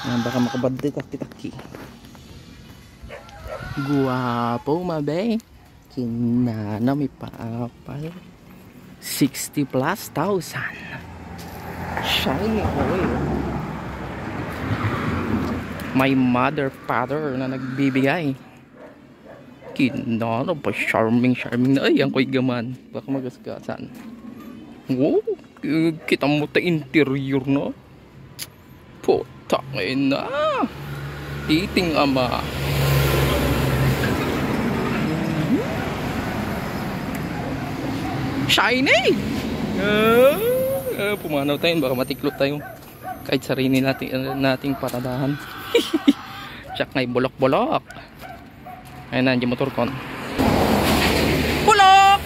Baka makabadli taki-taki. Guwapo mabe. Kinana may paapal. 60 plus thousand. Shiny boy. My mother, father na nagbibigay. Kinana pa charming na. Ay, ang ko'y gaman. Baka magasgasan. Wow, kita mo ta interior na. Putak na. Titing ama. Shiny! Pumanaw tayo, baka matiklop tayo. Kahit sarili nating patadahan. Tsak ngay bulok-bulok. Ayun na, motor kon. Bulok!